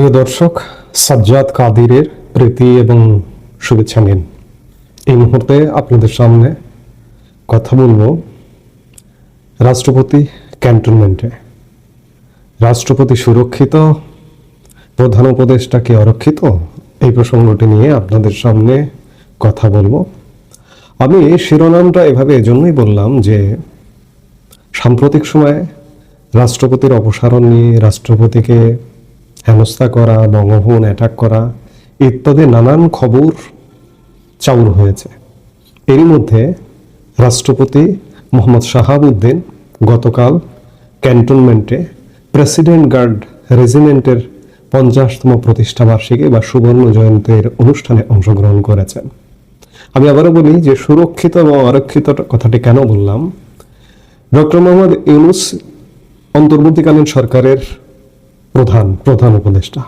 প্রিয় দর্শক, সাজ্জাদ কাদিরের প্রীতি এবং শুভেচ্ছা নিন। এই মুহূর্তে আপনাদের সামনে কথা বলবো রাষ্ট্রপতি ক্যান্টনমেন্টে। রাষ্ট্রপতি সুরক্ষিত, প্রধান উপদেষ্টা কি অরক্ষিত, এই প্রসঙ্গটি নিয়ে আপনাদের সামনে কথা বলবো। আমি শিরোনামটা এভাবে এজন্যই বললাম যে সাম্প্রতিক সময়ে রাষ্ট্রপতির অপসারণ নিয়ে, রাষ্ট্রপতিকে হেনস্থা করা, বঙ্গভবন অ্যাটাক করা ইত্যাদি নানান খবর চাউর হয়েছে। এরই মধ্যে রাষ্ট্রপতি মোহাম্মদ শাহাবুদ্দিন গতকাল ক্যান্টনমেন্টে প্রেসিডেন্ট গার্ড রেজিমেন্টের 50তম প্রতিষ্ঠাবার্ষিকী বা সুবর্ণ জয়ন্তীর অনুষ্ঠানে অংশগ্রহণ করেছেন। আমি আবারও বলি যে সুরক্ষিত এবং অরক্ষিত কথাটি কেন বললাম। ডক্টর মোহাম্মদ ইউনূস অন্তর্বর্তীকালীন সরকারের প্রধান উপদেষ্টা।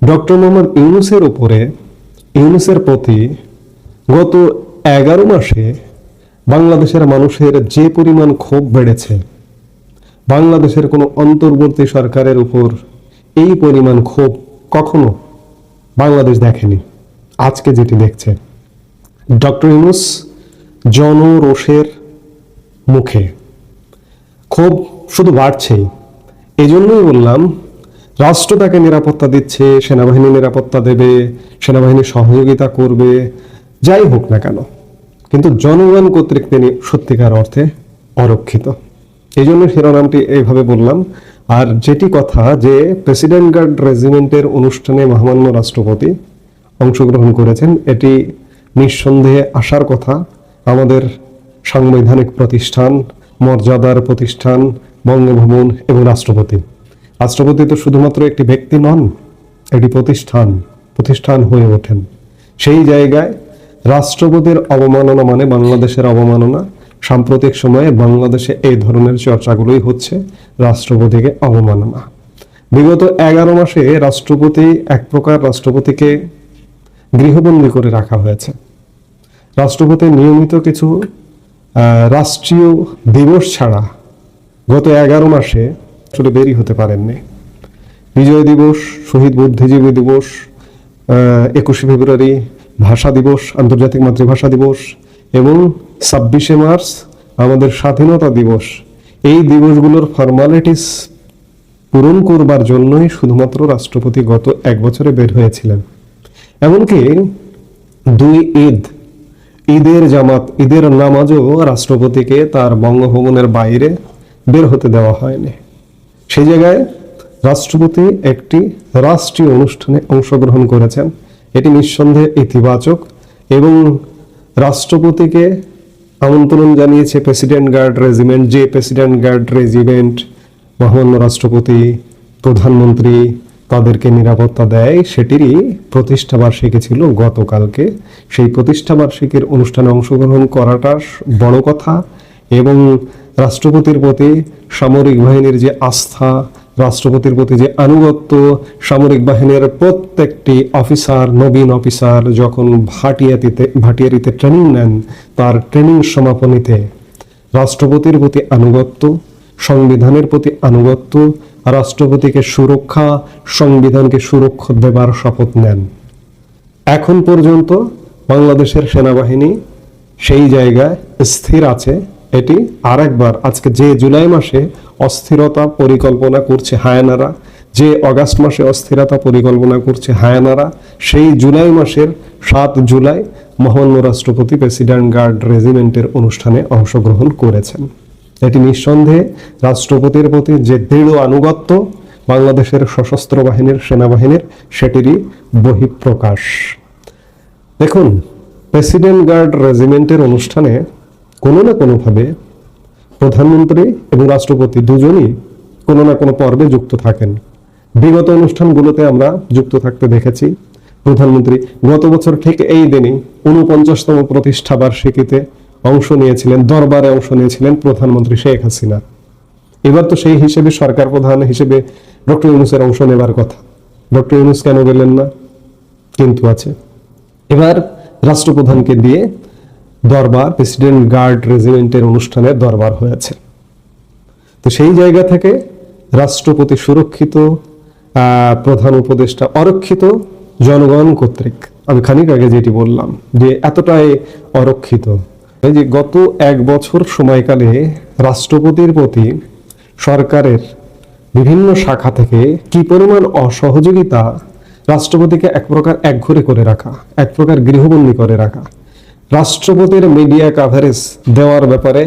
ডক্টর মোহাম্মদ ইউনূসের প্রতি গত 11 মাসে বাংলাদেশের মানুষের যে পরিমাণ ক্ষোভ বেড়েছে, বাংলাদেশের কোনো অন্তর্বর্তী সরকারের উপর এই পরিমাণ ক্ষোভ কখনো বাংলাদেশ দেখেনি। আজকে যেটি দেখছে, ডক্টর ইউনূস জনরোষের মুখে ক্ষোভ শুধু বাড়ছেই। এই জন্যই বললাম, রাষ্ট্র তাকে নিরাপত্তা দিচ্ছে, সেনাবাহিনী নিরাপত্তা দেবে, সেনাবাহিনী সহযোগিতা করবে, যাই হোক না কেন, কিন্তু জনগণ কর্তৃক তিনি সত্যিকার অর্থে অরক্ষিত। এই জন্য শিরোনামটি এইভাবে বললাম। আর যেটি কথা যে প্রেসিডেন্ট গার্ড রেজিমেন্টের অনুষ্ঠানে মহামান্য রাষ্ট্রপতি অংশগ্রহণ করেছেন, এটি নিঃসন্দেহে আসার কথা। আমাদের সাংবিধানিক প্রতিষ্ঠান, মর্যাদার প্রতিষ্ঠান বঙ্গভবন এবং রাষ্ট্রপতি তো শুধুমাত্র একটি ব্যক্তি নন, এটি প্রতিষ্ঠান হয়ে ওঠেন। সেই জায়গায় রাষ্ট্রপতির অবমাননা মানে বাংলাদেশের অবমাননা। সাম্প্রতিক সময়ে বাংলাদেশে এই ধরনের চর্চাগুলোই হচ্ছে, রাষ্ট্রপতিকে অবমাননা। বিগত 11 মাসে রাষ্ট্রপতিকে গৃহবন্দী করে রাখা হয়েছে। রাষ্ট্রপতি নিয়মিত কিছু রাষ্ট্রীয় দিবস ছাড়া গত 11 মাসে আসলে বেরি হতে পারেননি। বিজয় দিবস, শহীদ বুদ্ধিজীবী দিবস, 21শে ফেব্রুয়ারি ভাষা দিবস, আন্তর্জাতিক মাতৃভাষা দিবস এবং 26শে মার্চ আমাদের স্বাধীনতা দিবস, এই দিবসগুলোর ফর্মালিটিস পূরণ করবার জন্যই শুধুমাত্র রাষ্ট্রপতি গত 1 বছরে বের হয়েছিলেন। এমনকি 2 ঈদের নামাজও রাষ্ট্রপতিকে তার বঙ্গভবনের বাইরে বের হতে দেওয়া হয়নি। সেই জায়গায় রাষ্ট্রপতি একটি রাষ্ট্রীয় অনুষ্ঠানে অংশগ্রহণ করেছেন, এটি নিঃসন্দেহে ইতিবাচক। এবং রাষ্ট্রপতিকে আমন্ত্রণ জানিয়েছে প্রেসিডেন্ট গার্ড রেজিমেন্ট, যে প্রেসিডেন্ট গার্ড রেজিমেন্ট মহামান্য রাষ্ট্রপতি, প্রধানমন্ত্রী তাদেরকে নিরাপত্তা দেয়, সেটিরই প্রতিষ্ঠাবার্ষিকী ছিল গতকালকে। সেই প্রতিষ্ঠাবার্ষিকীর অনুষ্ঠানে অংশগ্রহণ করাটা বড় কথা। এবং রাষ্ট্রপতির প্রতি সামরিক বাহিনীর যে আস্থা, রাষ্ট্রপতির প্রতি যে আনুগত্য, সামরিক বাহিনীর প্রত্যেকটি অফিসার, নবীন অফিসার যখন ভাটিয়ারিতে ট্রেনিং নেন, তার ট্রেনিং সমাপনীতে রাষ্ট্রপতির প্রতি আনুগত্য, সংবিধানের প্রতি আনুগত্য, রাষ্ট্রপতিকে সুরক্ষা, সংবিধানকে সুরক্ষা দেবার শপথ নেন। এখন পর্যন্ত বাংলাদেশের সেনাবাহিনী সেই জায়গায় স্থির আছে। এটি আরেকবার আজকে যে জুলাই মাসে অস্থিরতা পরিকল্পনা করছে হায়ানারা, যে অগাস্ট মাসে অস্থিরতা পরিকল্পনা করছে হায়ানারা, সেই জুলাই মাসের 7 জুলাই মহামান্য রাষ্ট্রপতি প্রেসিডেন্ট গার্ড রেজিমেন্টের অনুষ্ঠানে অংশগ্রহণ করেছেন। এটি নিঃসন্দেহে রাষ্ট্রপতির প্রতি যে দৃঢ় আনুগত্য বাংলাদেশের সশস্ত্র বাহিনীর, সেনাবাহিনীর, সেটিরই বহিঃপ্রকাশ। দেখুন, প্রেসিডেন্ট গার্ড রেজিমেন্টের অনুষ্ঠানে কোনো না কোনোভাবে প্রধানমন্ত্রী এবং রাষ্ট্রপতি দুজনই কোনো না কোনো পর্বে যুক্ত থাকেন। বিগত অনুষ্ঠানগুলোতে আমরা যুক্ত থাকতে দেখেছি। প্রধানমন্ত্রী গত বছর ঠিক এই দিনই 49তম প্রতিষ্ঠাবার্ষিকীতে দরবারে অংশ নিয়েছিলেন প্রধানমন্ত্রী শেখ হাসিনা। এবার তো সেই হিসেবে সরকার প্রধান হিসেবে ডক্টর ইউনূসের অংশ নেবার কথা। ডক্টর ইউনূস কেন গেলেন না? কিন্তু আছে। এবার রাষ্ট্রপ্রধানকে দিয়ে দরবার, প্রেসিডেন্ট গার্ড রেজিমেন্টের অনুষ্ঠানে দরবার হয়েছে। তো সেই জায়গা থেকে রাষ্ট্রপতি সুরক্ষিত, প্রধান উপদেষ্টা অরক্ষিত জনগণ কর্তৃক। আমি খানিক আগে যেটি বললাম যে এতটাই অরক্ষিত যে গত 1 বছর সময়কালে রাষ্ট্রপতির প্রতি সরকারের বিভিন্ন শাখা থেকে কি পরিমাণ অসহযোগিতা, রাষ্ট্রপতিকে এক প্রকার একঘরে করে রাখা, এক প্রকার গৃহবন্দী করে রাখা, রাষ্ট্রপতির মিডিয়া কাভারেজ দেওয়ার ব্যাপারে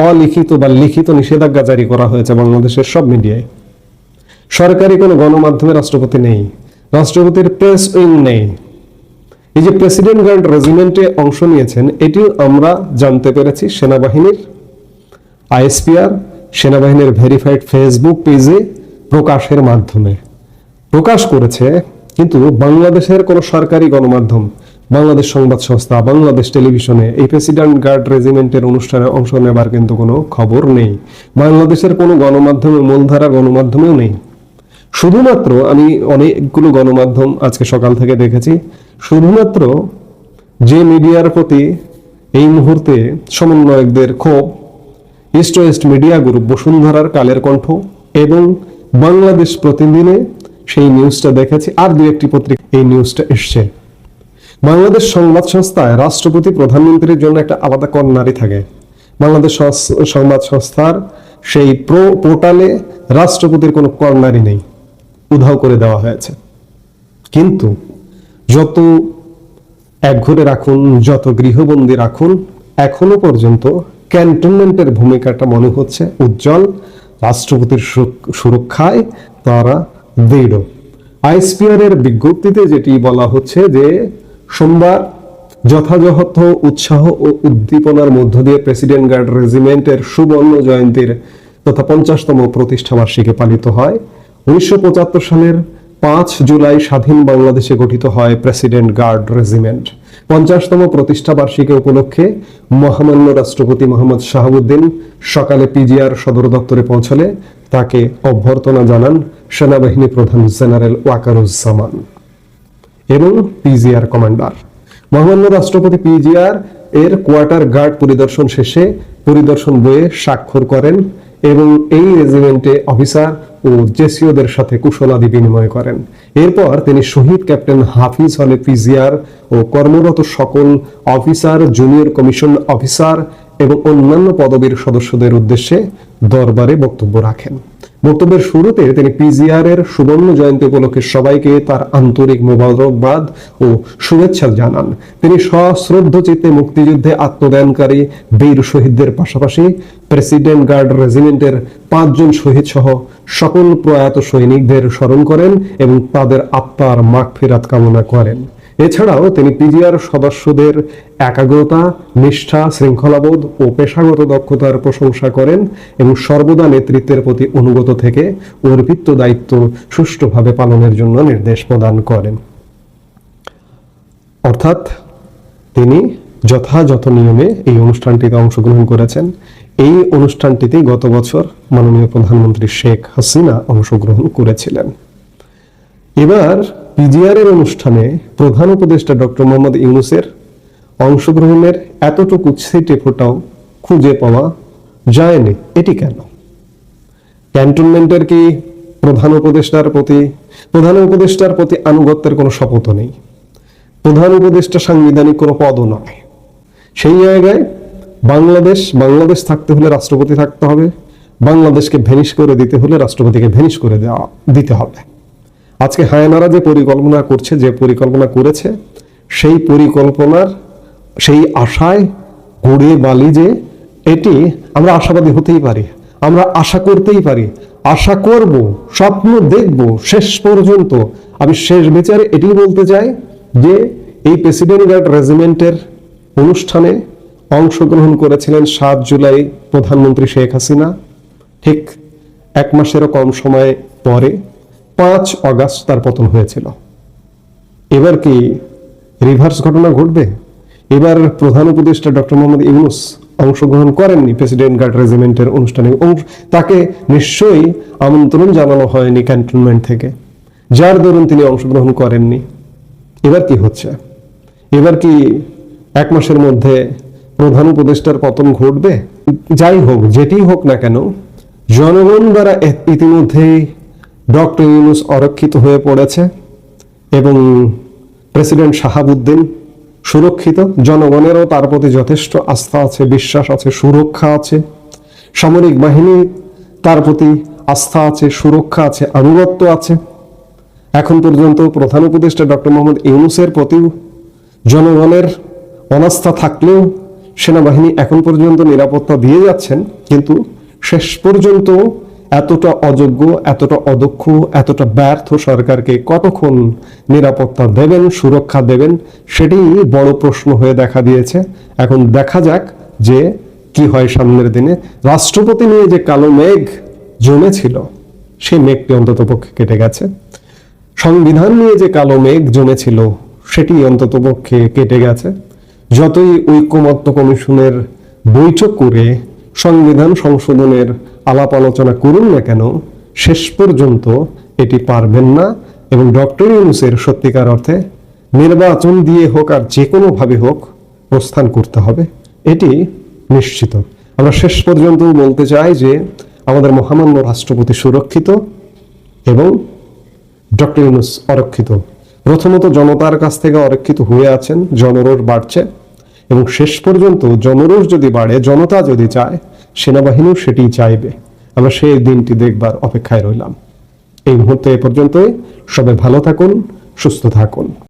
অলিখিত বা লিখিত নিষেধাজ্ঞা জারি করা হয়েছে বাংলাদেশের সব মিডিয়ায়। সরকারি কোনো গণমাধ্যমে রাষ্ট্রপতি নেই, রাষ্ট্রপতির প্রেস উইং নেই। এই যে প্রেসিডেন্ট গার্ড রেজিমেন্টে অংশ নিয়েছেন, এটিও আমরা জানতে পেরেছি সেনাবাহিনীর আইএসপিআর, সেনাবাহিনীর ভেরিফাইড ফেসবুক পেজে প্রকাশের মাধ্যমে প্রকাশ করেছে। কিন্তু বাংলাদেশের কোনো সরকারি গণমাধ্যম, বাংলাদেশ সংবাদ সংস্থা, বাংলাদেশ টেলিভিশনে এই প্রেসিডেন্ট গার্ড রেজিমেন্টের অনুষ্ঠানে অংশ নেবার কিন্তু কোনো খবর নেই। বাংলাদেশের কোনো গণমাধ্যমে, মূলধারা গণমাধ্যমেও নেই। শুধুমাত্র আমি অনেকগুলো গণমাধ্যম আজকে সকাল থেকে দেখেছি, শুধুমাত্র যে মিডিয়ার প্রতি এই মুহূর্তে সমন্বয়কদের ক্ষোভ, ইস্ট ওয়েস্ট মিডিয়া গ্রুপ, বসুন্ধরার কালের কণ্ঠ এবং বাংলাদেশ প্রতিদিনে সেই নিউজটা দেখেছি, আর 2-1টি পত্রিকা এই নিউজটা এসছে। বাংলাদেশ সংবাদ সংস্থায় রাষ্ট্রপতি প্রধানমন্ত্রীর জন্য একটা আলাদা কর্নারই থাকে। বাংলাদেশ সংবাদ সংস্থার সেই পোর্টালে রাষ্ট্রপতির কোনো কর্নারই নেই, উধাও করে দেওয়া হয়েছে। কিন্তু যত একঘরে রাখুন, যত গৃহবন্দী রাখুন, এখনো পর্যন্ত ক্যান্টনমেন্টের ভূমিকাটা মনে হচ্ছে উজ্জ্বল। রাষ্ট্রপতির সুরক্ষায় তারা দৃঢ়। আইএসপিআর এর বিজ্ঞপ্তিতে যেটি বলা হচ্ছে যে সোমবার যথাযথ উৎসাহ ও উদ্দীপনার মধ্য দিয়ে প্রেসিডেন্ট গার্ড রেজিমেন্টের সুবর্ণ জয়ন্তীর তথা 50তম প্রতিষ্ঠা বার্ষিকী পালিত হয়। 1975 সালের 5 জুলাই স্বাধীন বাংলাদেশে গঠিত হয় প্রেসিডেন্ট গার্ড রেজিমেন্ট। 50তম প্রতিষ্ঠা বার্ষিকী উপলক্ষে মহামান্য রাষ্ট্রপতি মোহাম্মদ শাহাবুদ্দিন সকালে পিজিআর সদর দপ্তরে পৌঁছলে তাকে অভ্যর্থনা জানান সেনাবাহিনী প্রধান জেনারেল ওয়াকারুজ্জামান এবং পিজিআর কমান্ডার। মহামান্য রাষ্ট্রপতি পিজিআর এর কোয়ার্টার গার্ড পরিদর্শন শেষে পরিদর্শন বইয়ে স্বাক্ষর করেন এবং এই রেজিমেন্টে অফিসার ও জেসিওদের সাথে কুশলাদি বিনিময় করেন। এরপর তিনি শহীদ ক্যাপ্টেন হাফিজ হলে পিজিআর ও কর্মরত সকল অফিসার, জুনিয়র কমিশন অফিসার এবং অন্যান্য পদবীর সদস্যদের উদ্দেশ্যে দরবারে বক্তব্য রাখেন। বক্তব্যের শুরুতে তিনি পিজিআর এর সুবর্ণ জয়ন্তী উপলক্ষে সবাইকে তার আন্তরিক মোবারকবাদ ও শুভেচ্ছা জানান। তিনি সশ্রদ্ধ চিত্তে মুক্তিযুদ্ধে আত্মদানকারী বীর শহীদদের পাশাপাশি প্রেসিডেন্ট গার্ড রেজিমেন্টের 5 জন শহীদ সহ সকল প্রয়াত সৈনিকদের স্মরণ করেন এবং তাদের আত্মার মাগফিরাত কামনা করেন। এছাড়াও তিনি পিজিআর সদস্যদের একাগ্রতা, নিষ্ঠা, শৃঙ্খলাবোধ ও পেশাগত দক্ষতার প্রশংসা করেন এবং সর্বদা নেতৃত্বের প্রতি অনুগত থেকে অর্পিত দায়িত্ব সুষ্ঠুভাবে পালনের জন্য নির্দেশ প্রদান করেন। অর্থাৎ তিনি যথাযথ নিয়মে এই অনুষ্ঠানটিতে অংশগ্রহণ করেছেন। এই অনুষ্ঠানটিতে গত বছর মাননীয় প্রধানমন্ত্রী শেখ হাসিনা অংশগ্রহণ করেছিলেন। এবার পিজিআর এর অনুষ্ঠানে প্রধান উপদেষ্টা ডক্টর মোহাম্মদ ইউনূসের অংশগ্রহণের এতটুকু ছিটে ফোঁটাও খুঁজে পাওয়া যায়নি। এটি কেন? ক্যান্টনমেন্টের কি প্রধান উপদেষ্টার প্রতি আনুগত্যের কোনো শপথ নেই? প্রধান উপদেষ্টা সাংবিধানিক কোনো পদও নয়। সেই জায়গায় বাংলাদেশ থাকতে হলে রাষ্ট্রপতি থাকতে হবে, বাংলাদেশকে ভেনিশ করে দিতে হলে রাষ্ট্রপতিকে ভেনিশ করে দিতে হবে। আজকে হায়নারা যে পরিকল্পনা করেছে, সেই পরিকল্পনার সেই আশায় গুড়ে বালি যে এটি আমরা আশাবাদী হতেই পারি, আমরা আশা করতেই পারি, আশা করব, স্বপ্ন দেখব শেষ পর্যন্ত। আমি শেষ বিচারে এটি বলতে চাই যে এই প্রেসিডেন্ট গার্ড রেজিমেন্টের অনুষ্ঠানে অংশগ্রহণ করেছিলেন 7 জুলাই প্রধানমন্ত্রী শেখ হাসিনা। ঠিক 1 মাসেরও কম সময় পরে 5 অগাস্ট তার পতন হয়েছিল। এবার কি রিভার্স ঘটনা ঘটবে? এবার প্রধান উপদেষ্টা ডক্টর মোহাম্মদ ইউনূস অংশগ্রহণ করেননি প্রেসিডেন্ট গার্ড রেজিমেন্টের অনুষ্ঠানে। তাকে নিশ্চয়ই আমন্ত্রণ জানানো হয়নি ক্যান্টনমেন্ট থেকে, যার দরুন তিনি অংশগ্রহণ করেননি। এবার কি হচ্ছে? এবার কি 1 মাসের মধ্যে প্রধান উপদেষ্টার পতন ঘটবে? যাই হোক, যেটি হোক না কেন, জনগণ দ্বারা ইতিমধ্যেই ডক্টর ইউনূস অরক্ষিত হয়ে পড়েছে এবং প্রেসিডেন্ট শাহাবুদ্দিন সুরক্ষিত। জনগণেরও তার প্রতি যথেষ্ট আস্থা আছে, বিশ্বাস আছে, সুরক্ষা আছে। সামরিক বাহিনী তার প্রতি আস্থা আছে, সুরক্ষা আছে, আনুগত্য আছে। এখন পর্যন্ত প্রধান উপদেষ্টা ডক্টর মোহাম্মদ ইউনূসের প্রতি জনগণের অনাস্থা থাকলেও সেনাবাহিনী এখন পর্যন্ত নিরাপত্তা দিয়ে যাচ্ছেন, কিন্তু শেষ পর্যন্ত এতটা অযোগ্য, এতটা অদক্ষ, এতটা ব্যর্থ সরকারকে কতক্ষণ নিরাপত্তা দেবেন, সুরক্ষা দেবেন, সেটি বড় প্রশ্ন হয়ে দেখা দিয়েছে। এখন দেখা যাক যে কি হয় সামনের দিনে। রাষ্ট্রপতি নিয়ে যে কালো মেঘ জমেছিল, সেই মেঘটি অন্ততপক্ষে কেটে গেছে। সংবিধান নিয়ে যে কালো মেঘ জমেছিল, সেটি অন্ততপক্ষে কেটে গেছে। যতই ঐকমত্য কমিশনের বৈঠক করে সংবিধান সংশোধনের আলাপ আলোচনা করুন না কেন, শেষ পর্যন্ত এটি পারবেন না। এবং ডক্টর ইউনূসের সত্যিকার অর্থে নির্বাচন দিয়ে হোক আর যে কোনোভাবে হোক প্রস্থান করতে হবে, এটি নিশ্চিত। আমরা শেষ পর্যন্ত বলতে চাই যে আমাদের মহামান্য রাষ্ট্রপতি সুরক্ষিত এবং ডক্টর ইউনূস অরক্ষিত। প্রথমত জনতার কাছ থেকে অরক্ষিত হয়ে আছেন, জনরোষ বাড়ছে এবং শেষ পর্যন্ত জনরোষ যদি বাড়ে, জনতা যদি চায়, সেনাবাহিনীও সেটি চাইবে। আমরা সেই দিনটি দেখবার অপেক্ষায় রইলাম। এই মুহূর্তে এ পর্যন্তই। সবাই ভালো থাকুন, সুস্থ থাকুন।